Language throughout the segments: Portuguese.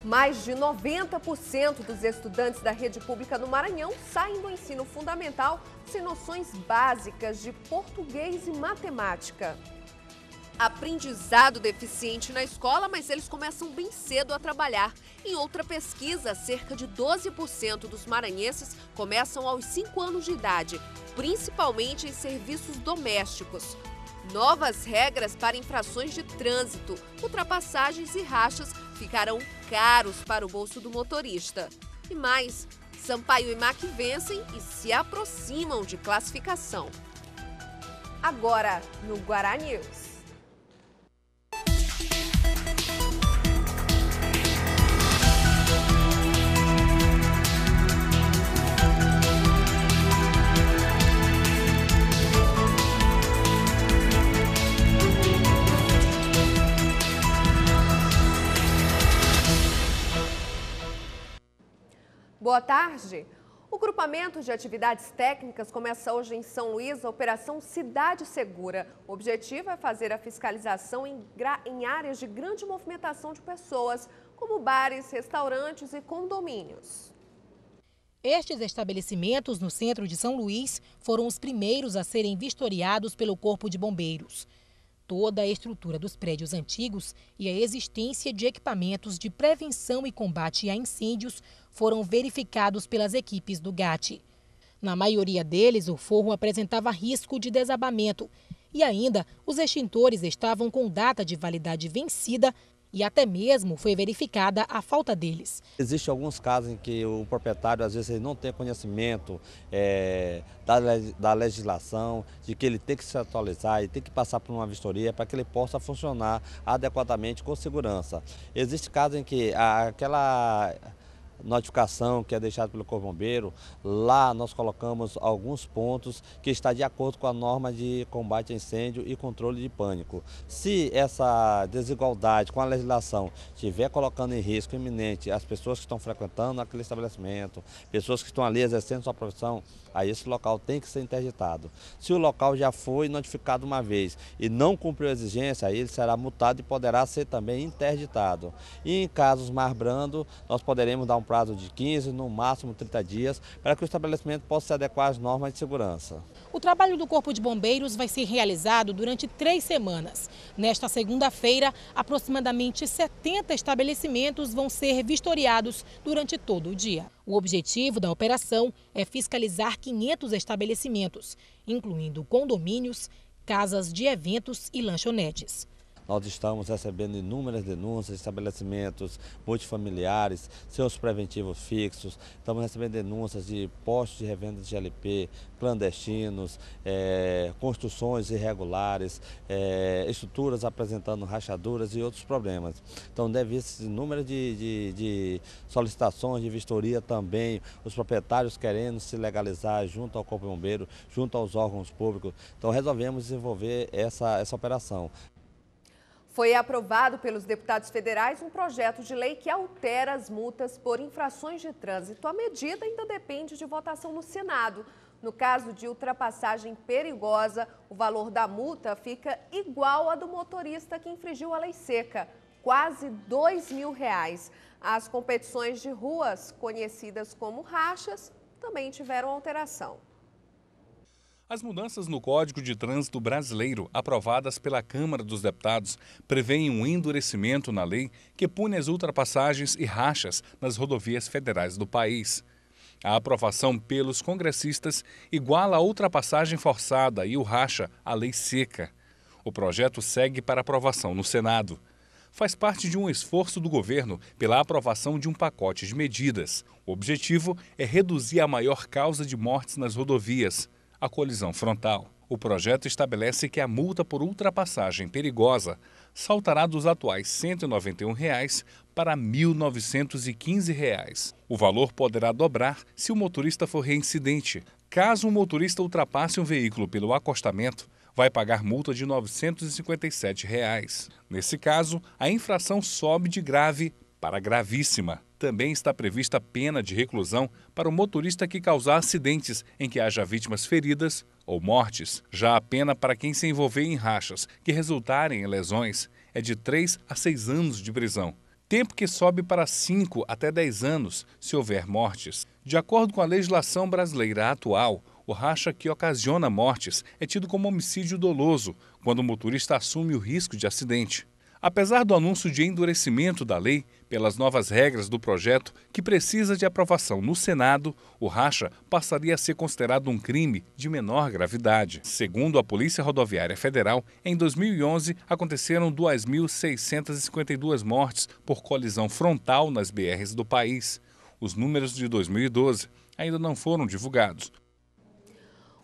Mais de 90% dos estudantes da rede pública no Maranhão saem do ensino fundamental sem noções básicas de português e matemática. Aprendizado deficiente na escola, mas eles começam bem cedo a trabalhar. Em outra pesquisa, cerca de 12% dos maranhenses começam aos 5 anos de idade, principalmente em serviços domésticos. Novas regras para infrações de trânsito, ultrapassagens e rachas ficarão caros para o bolso do motorista. E mais, Sampaio e MAC vencem e se aproximam de classificação. Agora, no Guará News. Boa tarde. O grupamento de atividades técnicas começa hoje em São Luís a Operação Cidade Segura. O objetivo é fazer a fiscalização em áreas de grande movimentação de pessoas, como bares, restaurantes e condomínios. Estes estabelecimentos no centro de São Luís foram os primeiros a serem vistoriados pelo Corpo de Bombeiros. Toda a estrutura dos prédios antigos e a existência de equipamentos de prevenção e combate a incêndios foram verificados pelas equipes do GAT. Na maioria deles, o forro apresentava risco de desabamento e ainda os extintores estavam com data de validade vencida e até mesmo foi verificada a falta deles. Existem alguns casos em que o proprietário, às vezes, ele não tem conhecimento da legislação, de que ele tem que se atualizar e tem que passar por uma vistoria para que ele possa funcionar adequadamente com segurança. Existe casos em que aquela notificação que é deixada pelo Corpo Bombeiro, lá nós colocamos alguns pontos que está de acordo com a norma de combate a incêndio e controle de pânico. Se essa desigualdade com a legislação estiver colocando em risco iminente as pessoas que estão frequentando aquele estabelecimento, pessoas que estão ali exercendo sua profissão, aí esse local tem que ser interditado. Se o local já foi notificado uma vez e não cumpriu a exigência, aí ele será multado e poderá ser também interditado. E em casos mais brandos, nós poderemos dar um prazo de 15, no máximo 30 dias, para que o estabelecimento possa se adequar às normas de segurança. O trabalho do Corpo de Bombeiros vai ser realizado durante 3 semanas. Nesta segunda-feira, aproximadamente 70 estabelecimentos vão ser vistoriados durante todo o dia. O objetivo da operação é fiscalizar 500 estabelecimentos, incluindo condomínios, casas de eventos e lanchonetes. Nós estamos recebendo inúmeras denúncias de estabelecimentos multifamiliares, seus preventivos fixos, estamos recebendo denúncias de postos de revenda de GLP, clandestinos, construções irregulares, estruturas apresentando rachaduras e outros problemas. Então, devido a esse número de solicitações de vistoria também, os proprietários querendo se legalizar junto ao Corpo Bombeiro, junto aos órgãos públicos, então resolvemos desenvolver essa operação. Foi aprovado pelos deputados federais um projeto de lei que altera as multas por infrações de trânsito. A medida ainda depende de votação no Senado. No caso de ultrapassagem perigosa, o valor da multa fica igual ao do motorista que infringiu a lei seca, quase R$2.000. As competições de ruas, conhecidas como rachas, também tiveram alteração. As mudanças no Código de Trânsito Brasileiro, aprovadas pela Câmara dos Deputados, prevêem um endurecimento na lei que pune as ultrapassagens e rachas nas rodovias federais do país. A aprovação pelos congressistas iguala a ultrapassagem forçada e o racha à lei seca. O projeto segue para aprovação no Senado. Faz parte de um esforço do governo pela aprovação de um pacote de medidas. O objetivo é reduzir a maior causa de mortes nas rodovias, a colisão frontal. O projeto estabelece que a multa por ultrapassagem perigosa saltará dos atuais R$ 191 para R$ 1.915. O valor poderá dobrar se o motorista for reincidente. Caso o motorista ultrapasse um veículo pelo acostamento, vai pagar multa de R$ 957. Nesse caso, a infração sobe de grave para gravíssima. Também está prevista pena de reclusão para o motorista que causar acidentes em que haja vítimas feridas ou mortes. Já a pena para quem se envolver em rachas que resultarem em lesões é de 3 a 6 anos de prisão. tempo que sobe para 5 até 10 anos se houver mortes. De acordo com a legislação brasileira atual, o racha que ocasiona mortes é tido como homicídio doloso, quando o motorista assume o risco de acidente. Apesar do anúncio de endurecimento da lei, pelas novas regras do projeto, que precisa de aprovação no Senado, o racha passaria a ser considerado um crime de menor gravidade. Segundo a Polícia Rodoviária Federal, em 2011 aconteceram 2.652 mortes por colisão frontal nas BRs do país. Os números de 2012 ainda não foram divulgados.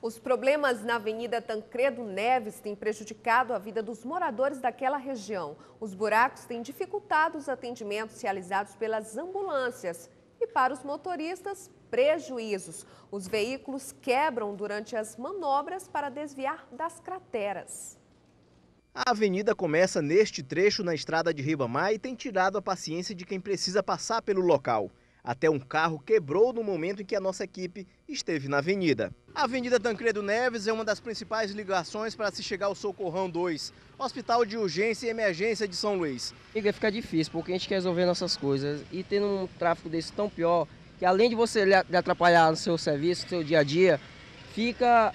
Os problemas na Avenida Tancredo Neves têm prejudicado a vida dos moradores daquela região. Os buracos têm dificultado os atendimentos realizados pelas ambulâncias. E para os motoristas, prejuízos. Os veículos quebram durante as manobras para desviar das crateras. A avenida começa neste trecho na estrada de Ribamar e tem tirado a paciência de quem precisa passar pelo local. Até um carro quebrou no momento em que a nossa equipe esteve na avenida. A Avenida Tancredo Neves é uma das principais ligações para se chegar ao Socorrão 2, Hospital de Urgência e Emergência de São Luís. Fica difícil, porque a gente quer resolver nossas coisas e tendo um tráfego desse tão pior, que além de você lhe atrapalhar no seu serviço, no seu dia a dia, fica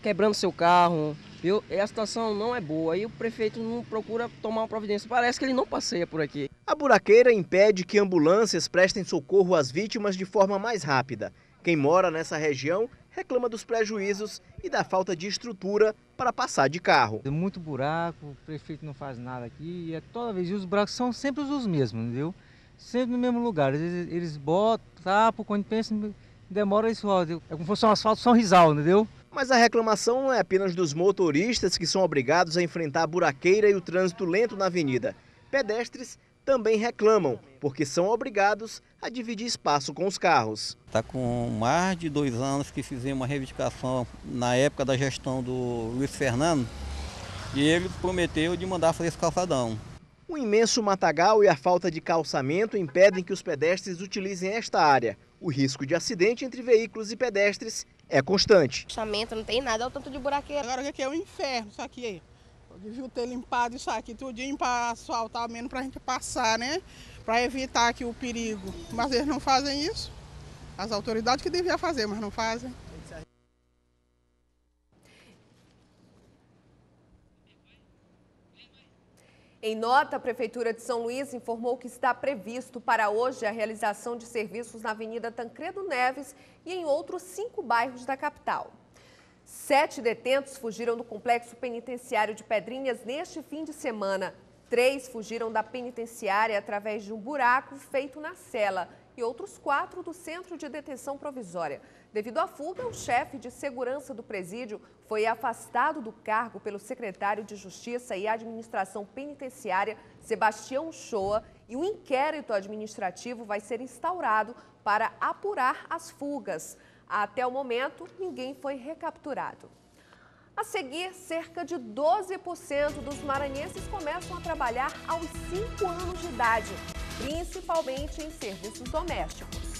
quebrando seu carro, viu? E a situação não é boa e o prefeito não procura tomar uma providência, parece que ele não passeia por aqui. A buraqueira impede que ambulâncias prestem socorro às vítimas de forma mais rápida. Quem mora nessa região reclama dos prejuízos e da falta de estrutura para passar de carro. É muito buraco, o prefeito não faz nada aqui, e toda vez, e os buracos são sempre os mesmos, entendeu? Sempre no mesmo lugar, eles botam, tapam, quando pensam, demora isso, é como se fosse um asfalto São Rizal, entendeu? Mas a reclamação não é apenas dos motoristas que são obrigados a enfrentar a buraqueira e o trânsito lento na avenida. Pedestres também reclamam, porque são obrigados a dividir espaço com os carros. Está com mais de 2 anos que fizemos uma reivindicação na época da gestão do Luiz Fernando e ele prometeu de mandar fazer esse calçadão. O imenso matagal e a falta de calçamento impedem que os pedestres utilizem esta área. O risco de acidente entre veículos e pedestres é constante. Calçamento não tem nada, é o tanto de buraqueira. Agora o que é o inferno isso aqui? Devia ter limpado isso aqui tudinho para asfaltar menos para a gente passar, né? Para evitar aqui o perigo. Mas eles não fazem isso. As autoridades que deviam fazer, mas não fazem. Em nota, a Prefeitura de São Luís informou que está previsto para hoje a realização de serviços na Avenida Tancredo Neves e em outros 5 bairros da capital. 7 detentos fugiram do complexo penitenciário de Pedrinhas neste fim de semana. 3 fugiram da penitenciária através de um buraco feito na cela e outros 4 do centro de detenção provisória. Devido à fuga, o chefe de segurança do presídio foi afastado do cargo pelo secretário de Justiça e Administração Penitenciária, Sebastião Shoa, e um inquérito administrativo vai ser instaurado para apurar as fugas. Até o momento, ninguém foi recapturado. A seguir, cerca de 12% dos maranhenses começam a trabalhar aos 5 anos de idade, principalmente em serviços domésticos.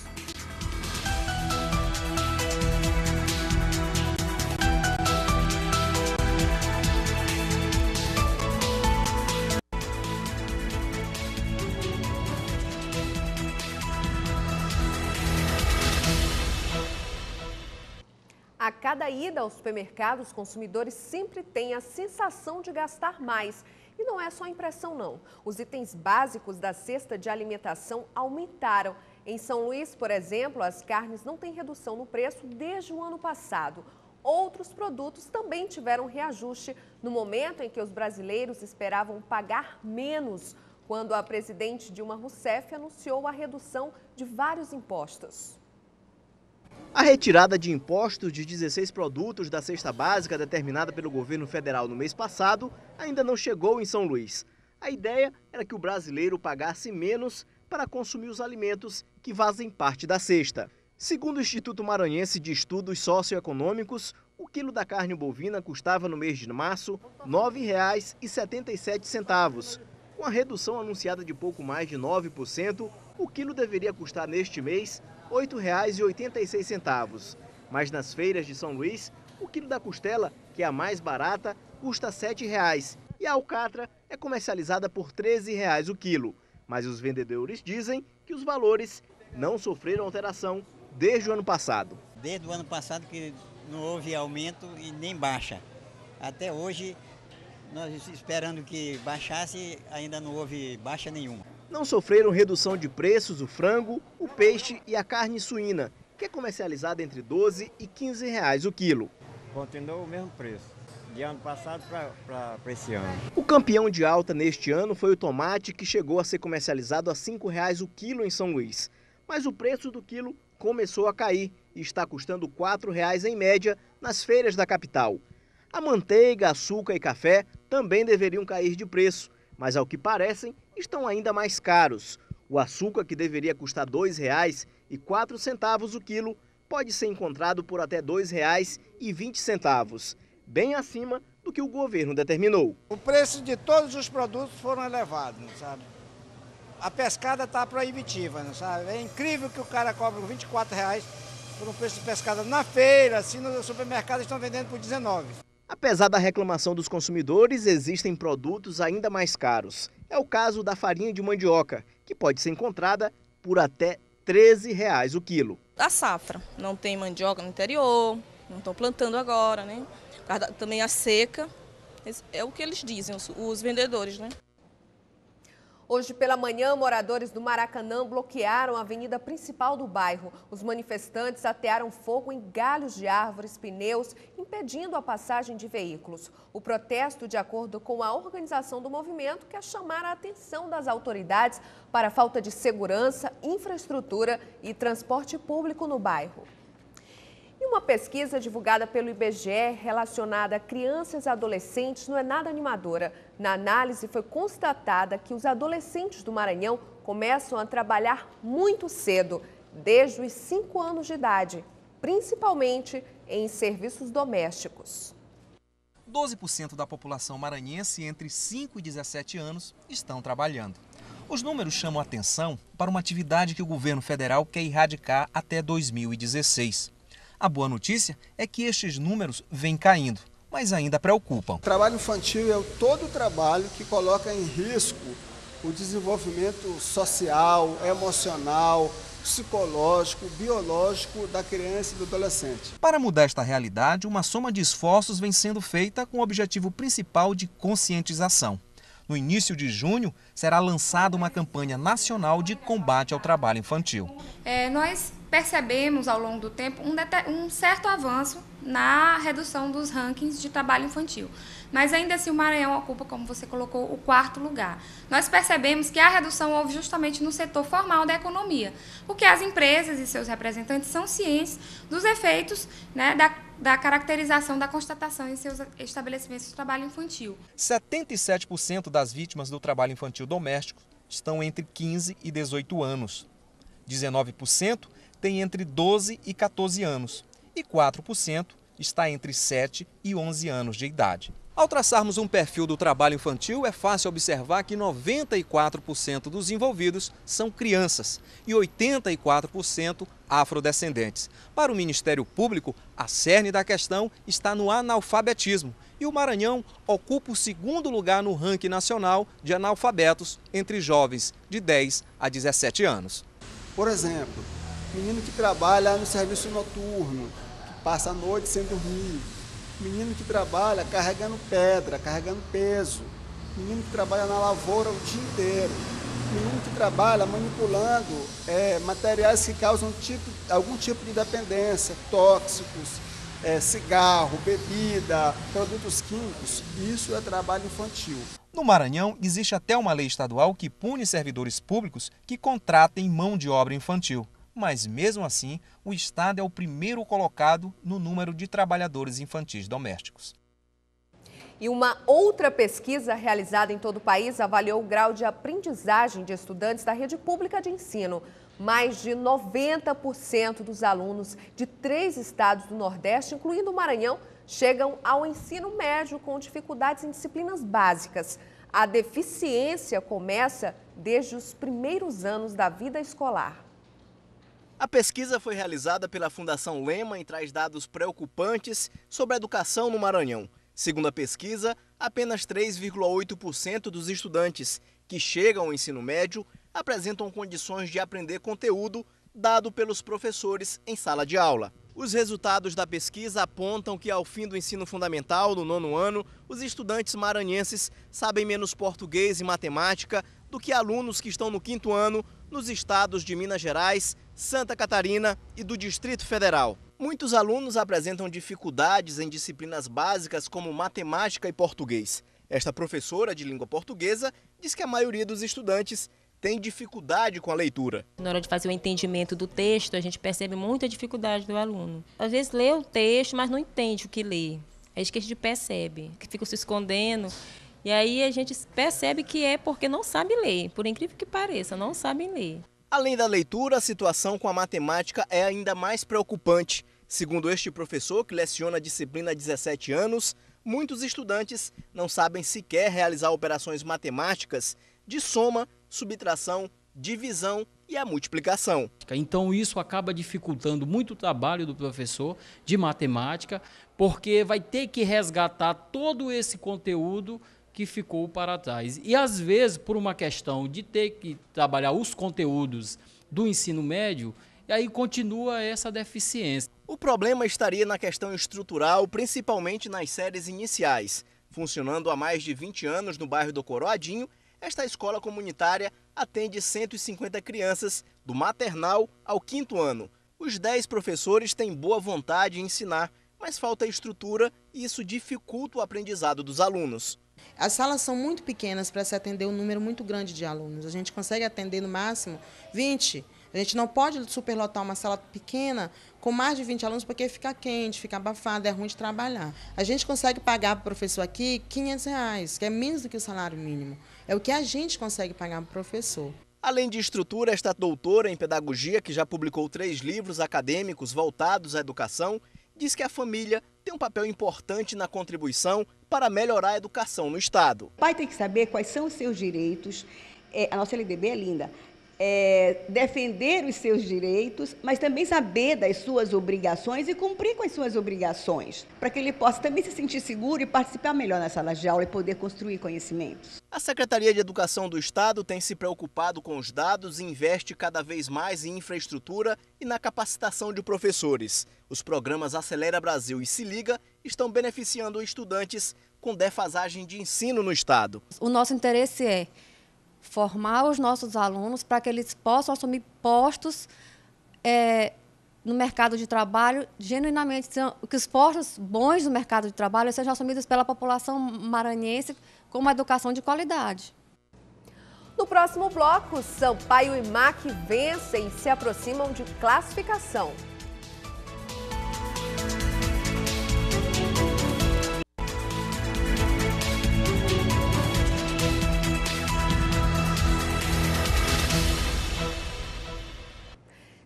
A cada ida aos supermercados, os consumidores sempre têm a sensação de gastar mais. E não é só impressão, não. Os itens básicos da cesta de alimentação aumentaram. Em São Luís, por exemplo, as carnes não têm redução no preço desde o ano passado. Outros produtos também tiveram reajuste no momento em que os brasileiros esperavam pagar menos, quando a presidente Dilma Rousseff anunciou a redução de vários impostos. A retirada de impostos de 16 produtos da cesta básica determinada pelo governo federal no mês passado ainda não chegou em São Luís. A ideia era que o brasileiro pagasse menos para consumir os alimentos que fazem parte da cesta. Segundo o Instituto Maranhense de Estudos Socioeconômicos, o quilo da carne bovina custava no mês de março R$ 9,77. Com a redução anunciada de pouco mais de 9%, o quilo deveria custar neste mês R$ 8,86. Mas nas feiras de São Luís, o quilo da costela, que é a mais barata, custa R$ 7,00 e a alcatra é comercializada por R$ 13,00 o quilo. Mas os vendedores dizem que os valores não sofreram alteração desde o ano passado. Desde o ano passado que não houve aumento e nem baixa. Até hoje, nós esperando que baixasse, ainda não houve baixa nenhuma. Não sofreram redução de preços o frango, o peixe e a carne suína, que é comercializada entre R$ 12 e R$ 15 o quilo. Continuou o mesmo preço, de ano passado para esse ano. O campeão de alta neste ano foi o tomate, que chegou a ser comercializado a R$ 5,00 o quilo em São Luís. Mas o preço do quilo começou a cair e está custando R$ 4,00 em média nas feiras da capital. A manteiga, açúcar e café também deveriam cair de preço, mas ao que parecem, estão ainda mais caros. O açúcar, que deveria custar R$ 2,04 o quilo, pode ser encontrado por até R$ 2,20, bem acima do que o governo determinou. O preço de todos os produtos foram elevados, sabe? A pescada está proibitiva, sabe? É incrível que o cara cobra R$ 24,00 por um preço de pescada na feira, assim no supermercado estão vendendo por R$19. Apesar da reclamação dos consumidores, existem produtos ainda mais caros. É o caso da farinha de mandioca, que pode ser encontrada por até R$ 13,00 o quilo. A safra, não tem mandioca no interior, não estão plantando agora, né? Também a seca, é o que eles dizem, os vendedores, né? Hoje pela manhã, moradores do Maracanã bloquearam a avenida principal do bairro. Os manifestantes atearam fogo em galhos de árvores, pneus, impedindo a passagem de veículos. O protesto, de acordo com a organização do movimento, quer chamar a atenção das autoridades para a falta de segurança, infraestrutura e transporte público no bairro. E uma pesquisa divulgada pelo IBGE relacionada a crianças e adolescentes não é nada animadora. Na análise foi constatada que os adolescentes do Maranhão começam a trabalhar muito cedo, desde os 5 anos de idade, principalmente em serviços domésticos. 12% da população maranhense entre 5 e 17 anos estão trabalhando. Os números chamam a atenção para uma atividade que o governo federal quer erradicar até 2016. A boa notícia é que estes números vêm caindo, mas ainda preocupam. O trabalho infantil é todo o trabalho que coloca em risco o desenvolvimento social, emocional, psicológico, biológico da criança e do adolescente. Para mudar esta realidade, uma soma de esforços vem sendo feita com o objetivo principal de conscientização. No início de junho, será lançada uma campanha nacional de combate ao trabalho infantil. Nós percebemos ao longo do tempo um certo avanço na redução dos rankings de trabalho infantil. Mas ainda assim o Maranhão ocupa, como você colocou, o 4º lugar. Nós percebemos que a redução houve justamente no setor formal da economia, porque as empresas e seus representantes são cientes dos efeitos, né, da caracterização da constatação em seus estabelecimentos de trabalho infantil. 77% das vítimas do trabalho infantil doméstico estão entre 15 e 18 anos. 19% têm entre 12 e 14 anos e 4% está entre 7 e 11 anos de idade. Ao traçarmos um perfil do trabalho infantil, é fácil observar que 94% dos envolvidos são crianças e 84% afrodescendentes. Para o Ministério Público, a cerne da questão está no analfabetismo e o Maranhão ocupa o 2º lugar no ranking nacional de analfabetos entre jovens de 10 a 17 anos. Por exemplo, menino que trabalha no serviço noturno, que passa a noite sem dormir. Menino que trabalha carregando pedra, carregando peso. Menino que trabalha na lavoura o dia inteiro. Menino que trabalha manipulando materiais que causam algum tipo de dependência, tóxicos, cigarro, bebida, produtos químicos. Isso é trabalho infantil. No Maranhão, existe até uma lei estadual que pune servidores públicos que contratem mão de obra infantil. Mas, mesmo assim, o Estado é o primeiro colocado no número de trabalhadores infantis domésticos. E uma outra pesquisa realizada em todo o país avaliou o grau de aprendizagem de estudantes da rede pública de ensino. Mais de 90% dos alunos de 3 estados do Nordeste, incluindo o Maranhão, chegam ao ensino médio com dificuldades em disciplinas básicas. A deficiência começa desde os primeiros anos da vida escolar. A pesquisa foi realizada pela Fundação Lema e traz dados preocupantes sobre a educação no Maranhão. Segundo a pesquisa, apenas 3,8% dos estudantes que chegam ao ensino médio apresentam condições de aprender conteúdo dado pelos professores em sala de aula. Os resultados da pesquisa apontam que, ao fim do ensino fundamental, no 9º ano, os estudantes maranhenses sabem menos português e matemática do que alunos que estão no 5º ano nos estados de Minas Gerais, Santa Catarina e do Distrito Federal. Muitos alunos apresentam dificuldades em disciplinas básicas como matemática e português. Esta professora de língua portuguesa diz que a maioria dos estudantes tem dificuldade com a leitura. Na hora de fazer o entendimento do texto, a gente percebe muita dificuldade do aluno. Às vezes lê o texto, mas não entende o que lê. É isso que a gente percebe, que fica se escondendo. E aí a gente percebe que é porque não sabe ler. Por incrível que pareça, não sabem ler. Além da leitura, a situação com a matemática é ainda mais preocupante. Segundo este professor, que leciona a disciplina há 17 anos, muitos estudantes não sabem sequer realizar operações matemáticas de soma, subtração, divisão e a multiplicação. Então isso acaba dificultando muito o trabalho do professor de matemática, porque vai ter que resgatar todo esse conteúdo que ficou para trás. E às vezes, por uma questão de ter que trabalhar os conteúdos do ensino médio, e aí continua essa deficiência. O problema estaria na questão estrutural, principalmente nas séries iniciais. Funcionando há mais de 20 anos no bairro do Coroadinho, esta escola comunitária atende 150 crianças do maternal ao 5º ano. Os 10 professores têm boa vontade em ensinar, mas falta estrutura e isso dificulta o aprendizado dos alunos. As salas são muito pequenas para se atender um número muito grande de alunos. A gente consegue atender no máximo 20. A gente não pode superlotar uma sala pequena com mais de 20 alunos porque fica quente, fica abafado, é ruim de trabalhar. A gente consegue pagar para o professor aqui R$500, que é menos do que o salário mínimo. É o que a gente consegue pagar para o professor. Além de estrutura, esta doutora em pedagogia, que já publicou 3 livros acadêmicos voltados à educação, diz que a família tem um papel importante na contribuição para melhorar a educação no Estado. O pai tem que saber quais são os seus direitos. A nossa LDB é linda. Defender os seus direitos, mas também saber das suas obrigações e cumprir com as suas obrigações, para que ele possa também se sentir seguro e participar melhor nas salas de aula e poder construir conhecimentos. A Secretaria de Educação do Estado tem se preocupado com os dados e investe cada vez mais em infraestrutura e na capacitação de professores. Os programas Acelera Brasil e Se Liga estão beneficiando estudantes com defasagem de ensino no Estado. O nosso interesse é formar os nossos alunos para que eles possam assumir postos no mercado de trabalho, genuinamente, que os postos bons no mercado de trabalho sejam assumidos pela população maranhense com uma educação de qualidade. No próximo bloco, Sampaio e MAC vencem e se aproximam de classificação.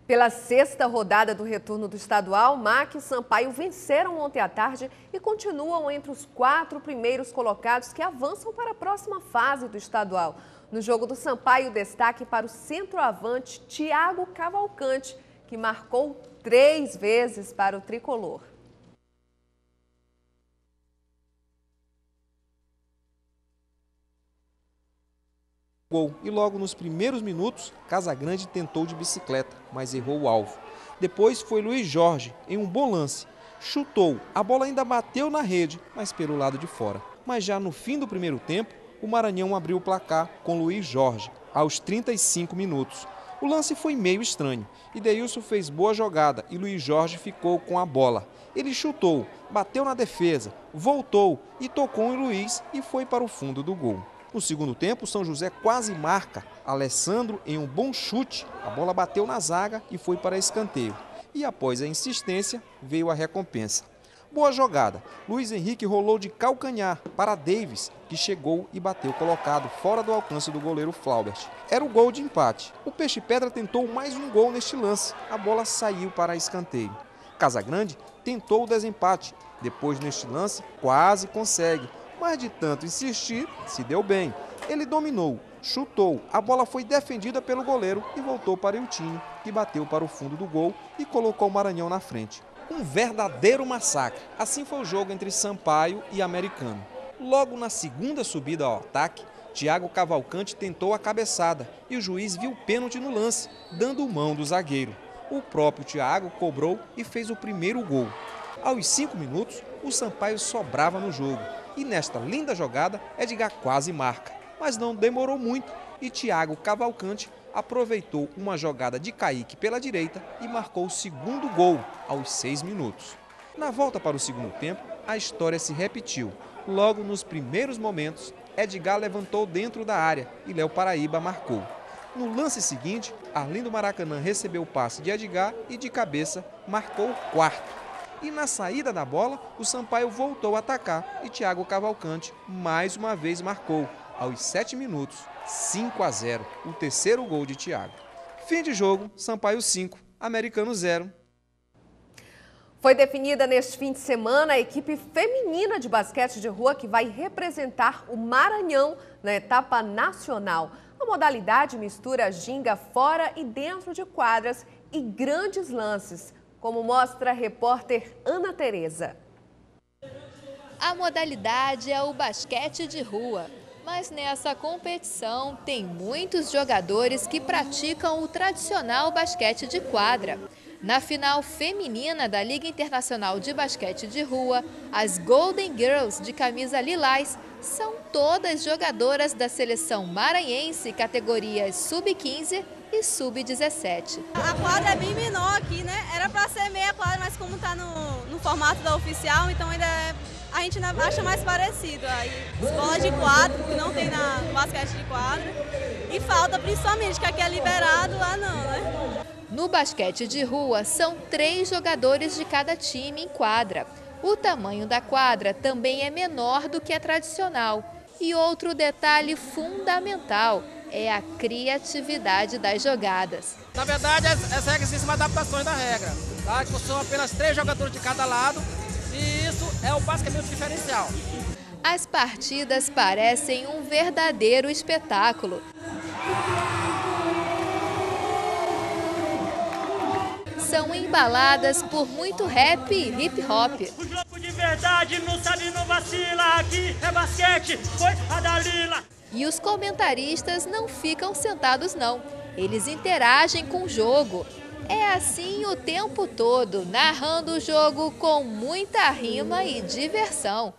Pela 6ª rodada do retorno do estadual, MAC e Sampaio venceram ontem à tarde e continuam entre os 4 primeiros colocados que avançam para a próxima fase do estadual. No jogo do Sampaio, destaque para o centroavante Thiago Cavalcante, que marcou 3 vezes para o tricolor. Gol. E logo nos primeiros minutos, Casagrande tentou de bicicleta, mas errou o alvo. Depois foi Luiz Jorge, em um bom lance. Chutou, a bola ainda bateu na rede, mas pelo lado de fora. Mas já no fim do primeiro tempo, o Maranhão abriu o placar com Luiz Jorge, aos 35 minutos. O lance foi meio estranho. Ideilson fez boa jogada e Luiz Jorge ficou com a bola. Ele chutou, bateu na defesa, voltou e tocou em Luiz e foi para o fundo do gol. No segundo tempo, São José quase marca. Alessandro, em um bom chute, a bola bateu na zaga e foi para escanteio. E após a insistência, veio a recompensa. Boa jogada. Luiz Henrique rolou de calcanhar para Davis, que chegou e bateu colocado fora do alcance do goleiro Flaubert. Era o gol de empate. O Peixe Pedra tentou mais um gol neste lance. A bola saiu para escanteio. Casagrande tentou o desempate. Depois, neste lance, quase consegue. Mas de tanto insistir, se deu bem. Ele dominou, chutou, a bola foi defendida pelo goleiro e voltou para Eutinho, que bateu para o fundo do gol e colocou o Maranhão na frente. Um verdadeiro massacre. Assim foi o jogo entre Sampaio e Americano. Logo na segunda subida ao ataque, Thiago Cavalcante tentou a cabeçada e o juiz viu o pênalti no lance, dando mão do zagueiro. O próprio Thiago cobrou e fez o primeiro gol. Aos 5 minutos, o Sampaio sobrava no jogo e nesta linda jogada, Edgar quase marca. Mas não demorou muito e Thiago Cavalcante aproveitou uma jogada de Kaique pela direita e marcou o segundo gol aos 6 minutos. Na volta para o segundo tempo, a história se repetiu. Logo nos primeiros momentos, Edgar levantou dentro da área e Léo Paraíba marcou. No lance seguinte, Arlindo Maracanã recebeu o passe de Edgar e de cabeça marcou o quarto. E na saída da bola, o Sampaio voltou a atacar e Thiago Cavalcante mais uma vez marcou, aos 7 minutos, 5-0, o terceiro gol de Thiago. Fim de jogo, Sampaio 5, Americano 0. Foi definida neste fim de semana a equipe feminina de basquete de rua que vai representar o Maranhão na etapa nacional. A modalidade mistura ginga fora e dentro de quadras e grandes lances, como mostra a repórter Ana Tereza. A modalidade é o basquete de rua, mas nessa competição tem muitos jogadores que praticam o tradicional basquete de quadra. Na final feminina da Liga Internacional de Basquete de Rua, as Golden Girls de camisa lilás são todas jogadoras da seleção maranhense, categorias sub-15 e sub-17. A quadra é bem menor aqui, né? Era para ser meia quadra, mas como está no formato da oficial, então a gente ainda acha mais parecido. Aí, escola de quadro, que não tem no basquete de quadra, e falta principalmente, que aqui é liberado, lá não, né? No basquete de rua, são 3 jogadores de cada time em quadra. O tamanho da quadra também é menor do que a tradicional. E outro detalhe fundamental é a criatividade das jogadas. Na verdade, as regras são adaptações da regra, tá? Que são apenas 3 jogadores de cada lado e isso é basicamente o diferencial. As partidas parecem um verdadeiro espetáculo. São embaladas por muito rap e hip hop. O jogo de verdade não sabe, não vacila, aqui é basquete, foi a Dalila. E os comentaristas não ficam sentados não, eles interagem com o jogo. É assim o tempo todo, narrando o jogo com muita rima e diversão.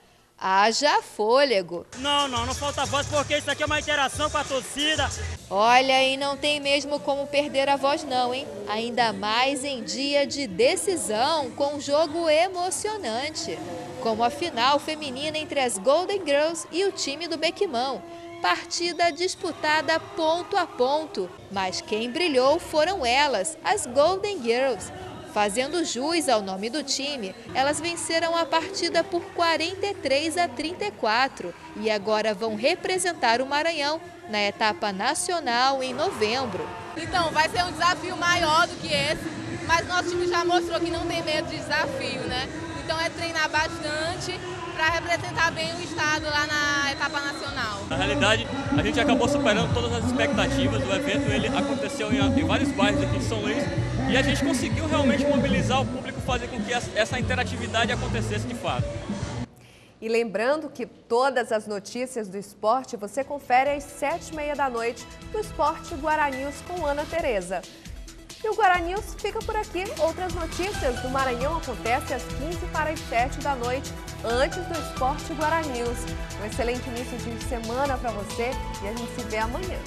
Haja fôlego. Não falta voz, porque isso aqui é uma interação com a torcida. Olha, e não tem mesmo como perder a voz não, hein? Ainda mais em dia de decisão, com um jogo emocionante. Como a final feminina entre as Golden Girls e o time do Bequimão. Partida disputada ponto a ponto, mas quem brilhou foram elas, as Golden Girls. Fazendo jus ao nome do time, elas venceram a partida por 43-34 e agora vão representar o Maranhão na etapa nacional em novembro. Então, vai ser um desafio maior do que esse, mas nosso time já mostrou que não tem medo de desafio, né? Então é treinar bastante para representar bem o estado lá na etapa nacional. Na realidade, a gente acabou superando todas as expectativas do evento. Ele aconteceu em vários bairros aqui em São Luís e a gente conseguiu realmente mobilizar o público, fazer com que essa interatividade acontecesse de fato. E lembrando que todas as notícias do esporte você confere às 7h30 da noite no Esporte Guará News com Ana Tereza. E o Guará News fica por aqui. Outras notícias do Maranhão acontecem às 15h para as 7 da noite, antes do Esporte Guará News. Um excelente início de semana para você e a gente se vê amanhã.